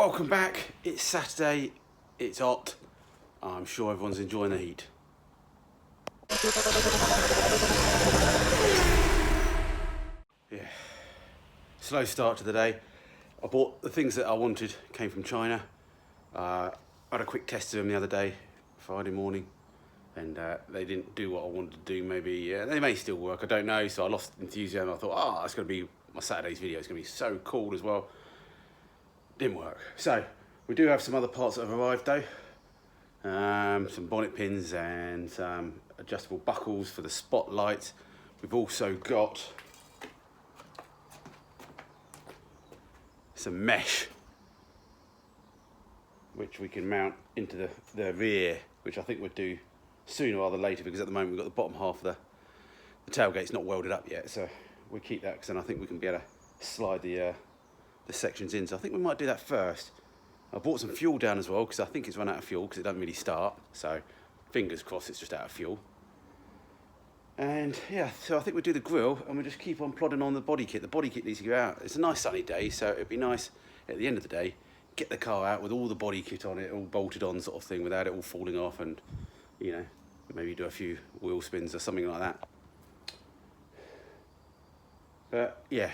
Welcome back. It's Saturday, it's hot. I'm sure everyone's enjoying the heat. Yeah, slow start to the day. I bought the things that I wanted, came from China. I had a quick test of them the other day, Friday morning, and they didn't do what I wanted to do. Maybe they may still work, I don't know. So I lost enthusiasm. I thought, oh, that's going to be my Saturday's video. It's going to be so cool as well. Didn't work. So we do have some other parts that have arrived though. Some bonnet pins and some adjustable buckles for the spotlight. We've also got some mesh which we can mount into the rear, which I think we'll do sooner rather than later, because at the moment we've got the bottom half of the tailgate's not welded up yet, so we'll keep that because then I think we can be able to slide the sections in. So I think we might do that first. I bought some fuel down as well because I think it's run out of fuel because it doesn't really start, so fingers crossed it's just out of fuel. And yeah, so I think we'll do the grille and we'll just keep on plodding on the body kit. The body kit needs to go out. It's a nice sunny day, so it'd be nice at the end of the day, get the car out with all the body kit on it, all bolted on sort of thing, without it all falling off, and you know, maybe do a few wheel spins or something like that. But yeah,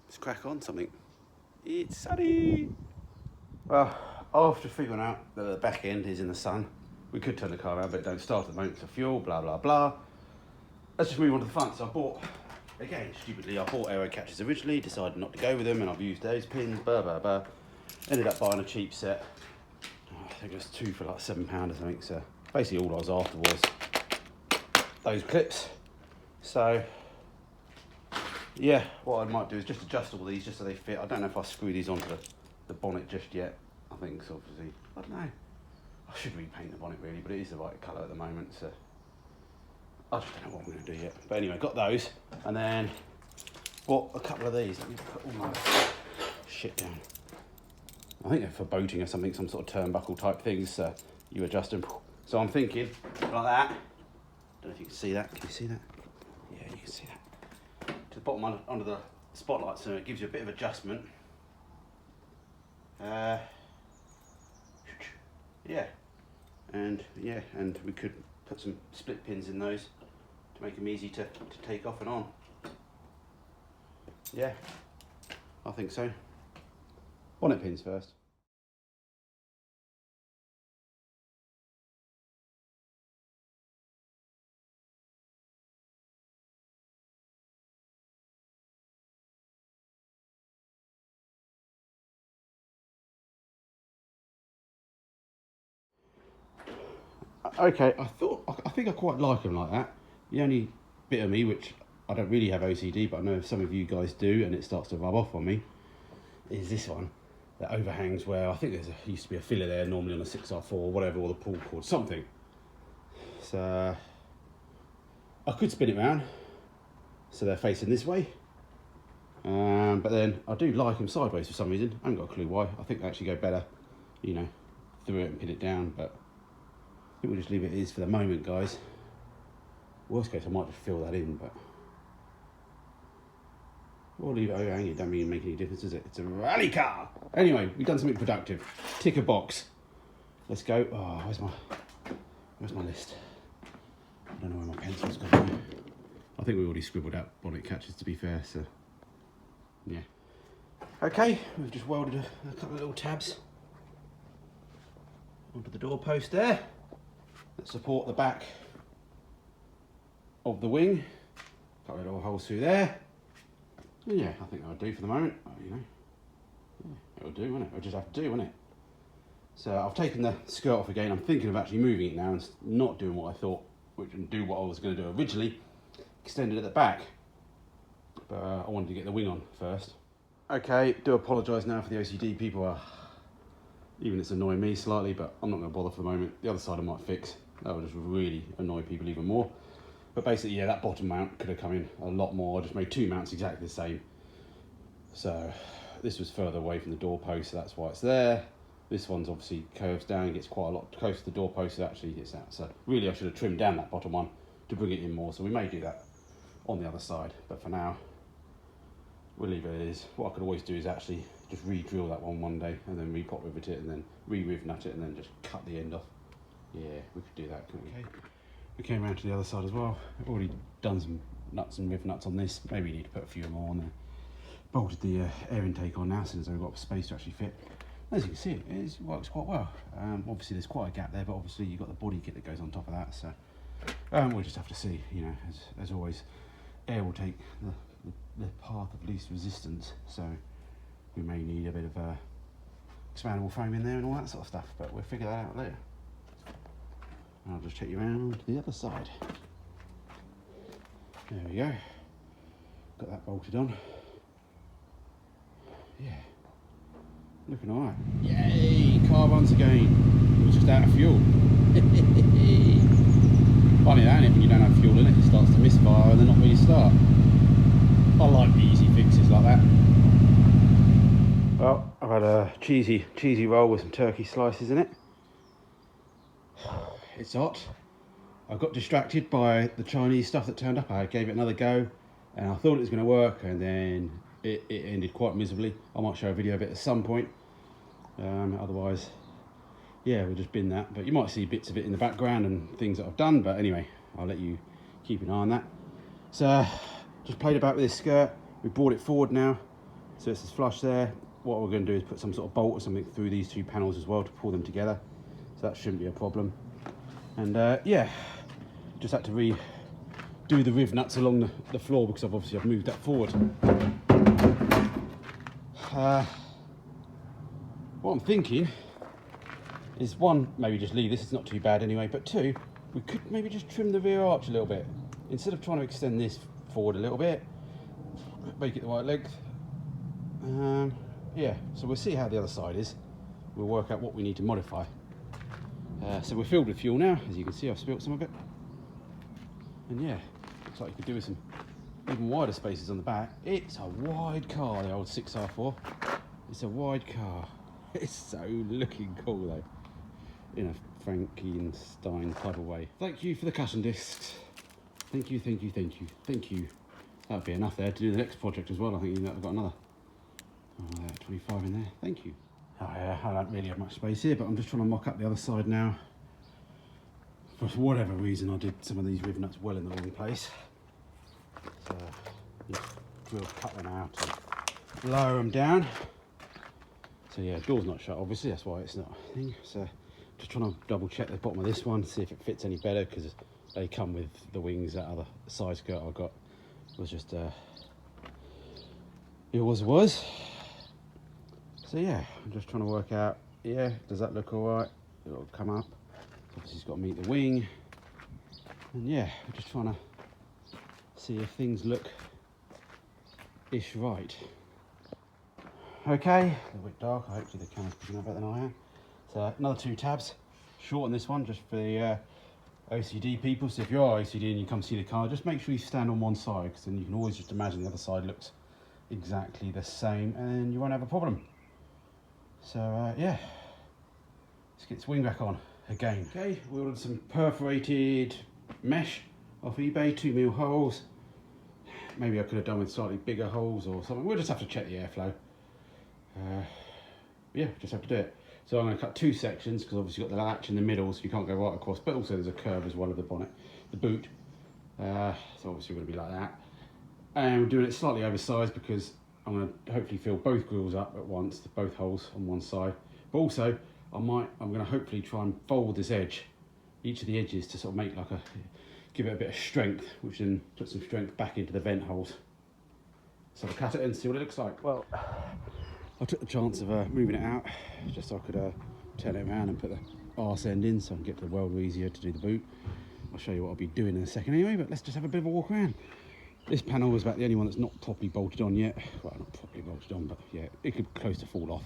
let's crack on something. It's sunny. Well, after figuring out that the back end is in the sun, we could turn the car around, but it don't start at the moment for fuel, blah, blah, blah. Let's just move on to the front. So I bought, again, stupidly, I bought aero catches originally, decided not to go with them, and I've used those pins, blah, blah, blah. Ended up buying a cheap set. I think it was 2 for like £7 or something. So basically all I was after was those clips. So yeah, what I might do is just adjust all these just so they fit. I don't know if I screw these onto the bonnet just yet. I think it's obviously, I don't know. I should repaint the bonnet really, but it is the right colour at the moment, so I just don't know what I'm going to do yet. But anyway, got those, and then bought a couple of these. Let me put all my shit down. I think they're for boating or something, some sort of turnbuckle type things, so you adjust them. So I'm thinking like that. Don't know if you can see that. Can you see that? Yeah, you can see that. To the bottom under the spotlight, so it gives you a bit of adjustment. Yeah, and we could put some split pins in those to make them easy to take off and on. Yeah, I think so. Bonnet pins first. Okay, I think I quite like them like that. The only bit of me, which I don't really have OCD, but I know some of you guys do, and it starts to rub off on me, is this one that overhangs where I think used to be a filler there normally on a 6R4 or whatever, or the pull cord, something. So I could spin it round so they're facing this way, but then I do like them sideways for some reason. I haven't got a clue why. I think they actually go better, you know, through it and pin it down, but I think we'll just leave it as is for the moment, guys. Worst case, I might just fill that in, but we'll leave it overhanging. It don't really make any difference, does it? It's a rally car. Anyway, we've done something productive. Tick a box. Let's go. Oh, where's my list? I don't know where my pencil's gone. I think we already scribbled out bonnet catches, to be fair. So yeah. Okay, we've just welded a couple of little tabs onto the doorpost there that support the back of the wing. Got a little holes through there. And yeah, I think that'll do for the moment. You know, yeah, it'll do, won't it? It'll just have to do, won't it? So I've taken the skirt off again. I'm thinking of actually moving it now and not doing what I thought, which and do what I was going to do originally, extend it at the back. But I wanted to get the wing on first. Okay, do apologise now for the OCD people. Even it's annoying me slightly, but I'm not going to bother for the moment. The other side I might fix. That would just really annoy people even more. But basically, yeah, that bottom mount could have come in a lot more. I just made 2 mounts exactly the same. So this was further away from the doorpost, so that's why it's there. This one's obviously curves down, gets quite a lot close to the doorpost, so it actually gets out. So really, I should have trimmed down that bottom one to bring it in more. So we may do that on the other side, but for now, we'll leave it as is. What I could always do is actually just re-drill that one day and then re-pot rivet it and then re-riv nut it and then just cut the end off. Yeah, we could do that, couldn't we? Okay. We came around to the other side as well. I've already done some nuts and riv nuts on this. Maybe we need to put a few more on there. Bolted the air intake on now since I've got space to actually fit. As you can see, it works quite well. Obviously there's quite a gap there, but obviously you've got the body kit that goes on top of that, so we'll just have to see, you know, as always, air will take the path of least resistance, so we may need a bit of expandable foam in there and all that sort of stuff, but we'll figure that out later. And I'll just take you around to the other side. There we go. Got that bolted on. Yeah. Looking alright. Yay! Car runs again. It was just out of fuel. Funny that, isn't it? When you don't have fuel in it, it starts to misfire and then not really start. I like the easy fixes like that. Well, I've had a cheesy roll with some turkey slices in it. It's hot. I got distracted by the Chinese stuff that turned up. I gave it another go and I thought it was going to work, and then it ended quite miserably. I might show a video of it at some point. Otherwise, yeah, we'll just bin that. But you might see bits of it in the background and things that I've done. But anyway, I'll let you keep an eye on that. So, just played about with this skirt. We brought it forward now, so it's as flush there. What we're going to do is put some sort of bolt or something through these two panels as well to pull them together. So that shouldn't be a problem. And yeah, just had to redo the riv nuts along the floor because I've moved that forward. What I'm thinking is, one, maybe just leave this, it's not too bad anyway, but two, we could maybe just trim the rear arch a little bit. Instead of trying to extend this forward a little bit, make it the right length. Yeah, so we'll see how the other side is. We'll work out what we need to modify. So we're filled with fuel now, as you can see. I've spilt some of it. And yeah, looks like you could do with some even wider spaces on the back. It's a wide car, the old 6R4. It's a wide car. It's so looking cool though, in a Frankenstein type of way. Thank you for the cushion discs. Thank you. That'll be enough there to do the next project as well. I think I've got another 25 in there. Thank you. Oh yeah, I don't really have much space here, but I'm just trying to mock up the other side now. For whatever reason, I did some of these riv nuts well in the wrong place. So we'll cut them out and lower them down. So yeah, door's not shut, obviously, that's why it's not a thing. So just trying to double check the bottom of this one, see if it fits any better, because they come with the wings. That other side skirt I got was just, it was. So yeah, I'm just trying to work out, yeah, does that look all right? It'll come up. Obviously it's got to meet the wing. And yeah, we're just trying to see if things look-ish right. Okay, a little bit dark. Hopefully the camera's picking up better than I am. So another 2 tabs. Short on this one, just for the OCD people. So if you are OCD and you come see the car, just make sure you stand on one side, because then you can always just imagine the other side looks exactly the same and you won't have a problem. So yeah, let's get this wing back on again. Okay, we ordered some perforated mesh off eBay, 2mm holes. Maybe I could have done with slightly bigger holes or something. We'll just have to check the airflow. Yeah, just have to do it. So I'm going to cut 2 sections, because obviously you've got the latch in the middle, so you can't go right across, but also there's a curve as well of the bonnet, the boot. So obviously we're going to be like that. And we're doing it slightly oversized because I'm going to hopefully fill both grills up at once, both holes on one side. But also I'm going to hopefully try and fold this edge, each of the edges, to sort of make like give it a bit of strength, which then puts some strength back into the vent holes. So I'll cut it and see what it looks like. Well, I took the chance of moving it out, just so I could turn it around and put the arse end in, so I can get to the welder easier to do the boot. I'll show you what I'll be doing in a second anyway, but let's just have a bit of a walk around. This panel is about the only one that's not properly bolted on yet. Well, not properly bolted on, but yeah, it could close to fall off.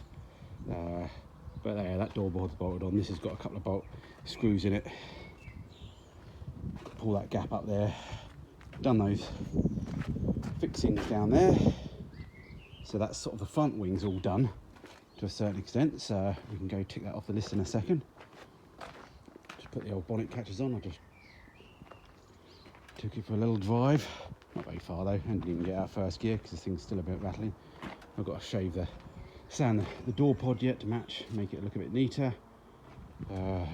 But yeah, that door board's bolted on. This has got a couple of bolt screws in it. Pull that gap up there. Done those fixings down there. So that's sort of the front wings all done to a certain extent. So we can go tick that off the list in a second. Just put the old bonnet catchers on. I just took it for a little drive. Not very far though, and didn't even get out first gear because the thing's still a bit rattling. I've got to shave the Sand the door pod yet to match, make it look a bit neater.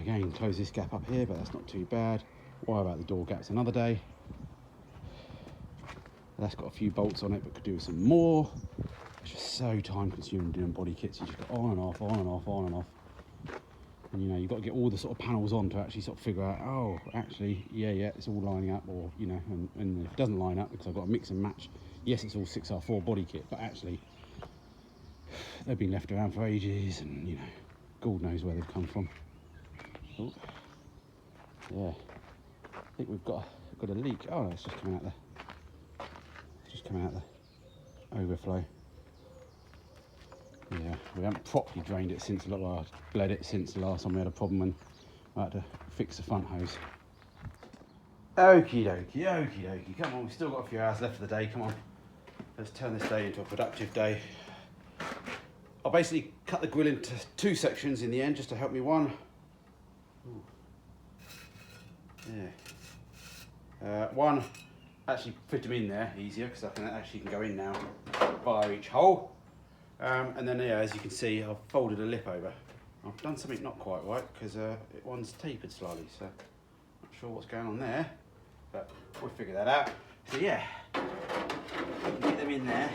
Again, close this gap up here, but that's not too bad. Wire about the door gaps another day. That's got a few bolts on it, but could do with some more. It's just so time consuming doing body kits. You just go on and off, on and off, on and off. And you know, you've got to get all the sort of panels on to actually sort of figure out, oh, actually, yeah, it's all lining up, or, you know, and if it doesn't line up, because I've got to mix and match. Yes, it's all 6R4 body kit, but actually, they've been left around for ages, and, you know, God knows where they've come from. Oh, yeah, I think we've got a leak. Oh, no, it's just coming out the, overflow. Yeah, we haven't properly drained it since, bled it since the last time we had a problem when I had to fix the front hose. Okie dokie, come on, we've still got a few hours left of the day, come on. Let's turn this day into a productive day. I'll basically cut the grill into 2 sections in the end, just to help me one. Ooh. Yeah. One, actually fit them in there easier, because I can actually go in now via each hole. And then, yeah, as you can see, I've folded a lip over. I've done something not quite right, because one's tapered slightly, so not sure what's going on there, but we'll figure that out. So yeah, get them in there.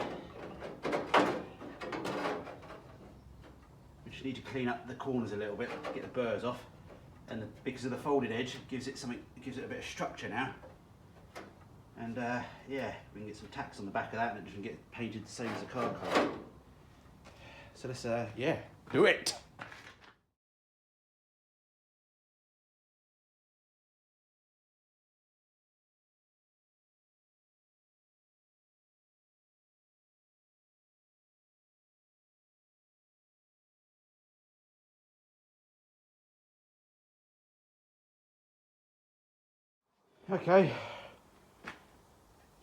We just need to clean up the corners a little bit, get the burrs off, and because of the folded edge, it gives it a bit of structure now. And yeah, we can get some tacks on the back of that, and it can get painted the same as the car colour. So let's, yeah, do it! Okay.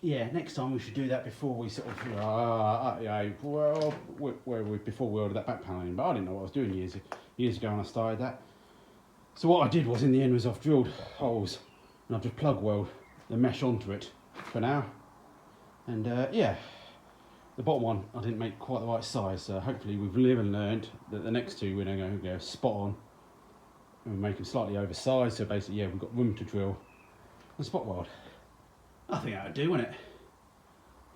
Yeah, next time we should do that before we sort of, before we ordered that back panel in, but I didn't know what I was doing years ago when I started that. So what I did was, in the end, was I've drilled holes and I've just plug weld the mesh onto it for now. And yeah, the bottom one I didn't make quite the right size, so hopefully we've lived and learned that the next two we're going to go spot on and make them slightly oversized, so basically, yeah, we've got room to drill and spot weld. I think that would do, wouldn't it?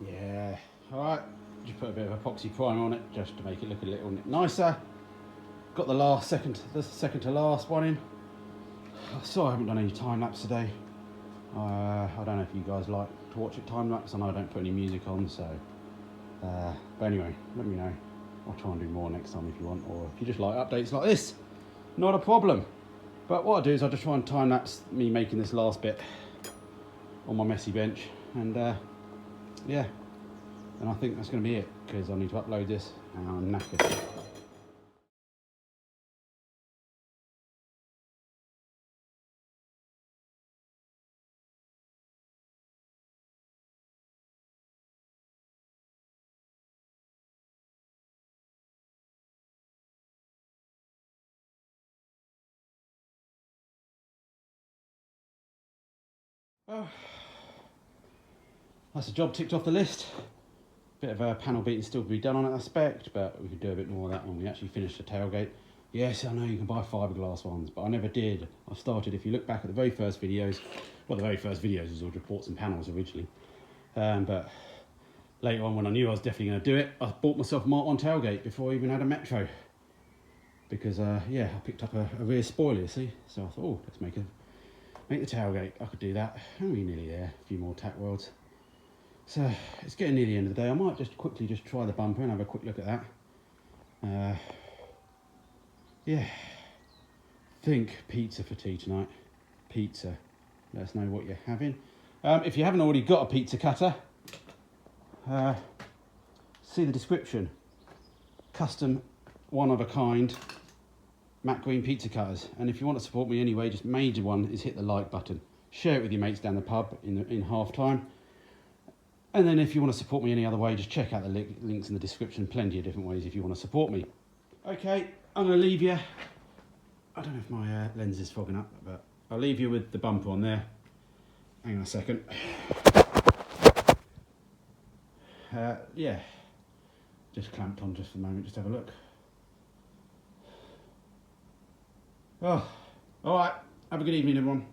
Yeah. Alright, just put a bit of epoxy primer on it just to make it look a little nicer. Got the second to last one in. Sorry I haven't done any time lapse today. I don't know if you guys like to watch it time lapse. I know I don't put any music on, so but anyway, let me know. I'll try and do more next time if you want, or if you just like updates like this, not a problem. But what I'll do is I'll just try and time lapse me making this last bit on my messy bench, and yeah, and I think that's going to be it, because I need to upload this and I'm knackered. Oh, that's a job ticked off the list. Bit of a panel beating still to be done on it, I expect, but we could do a bit more of that when we actually finish the tailgate. Yes, I know you can buy fiberglass ones, but I never did. I started, if you look back at the very first videos, well, the very first videos was all ports and panels originally, but later on, when I knew I was definitely going to do it, I bought myself a Mark 1 tailgate before I even had a Metro, because yeah, I picked up a rear spoiler, see, so I thought, oh, let's make the tailgate. I could do that. We're nearly there. A few more tack welds. So it's getting near the end of the day. I might just quickly try the bumper and have a quick look at that. Yeah. Think pizza for tea tonight. Pizza. Let us know what you're having. If you haven't already got a pizza cutter, see the description. Custom, one of a kind matte green pizza cutters, and if you want to support me anyway, just major one is hit the like button, share it with your mates down the pub in half time, and then if you want to support me any other way, just check out the links in the description. Plenty of different ways if you want to support me. Okay, I'm going to leave you. I don't know if my lens is fogging up, but I'll leave you with the bumper on there. Hang on a second. Yeah, just clamped on just for a moment, just have a look. Oh, all right. Have a good evening, everyone.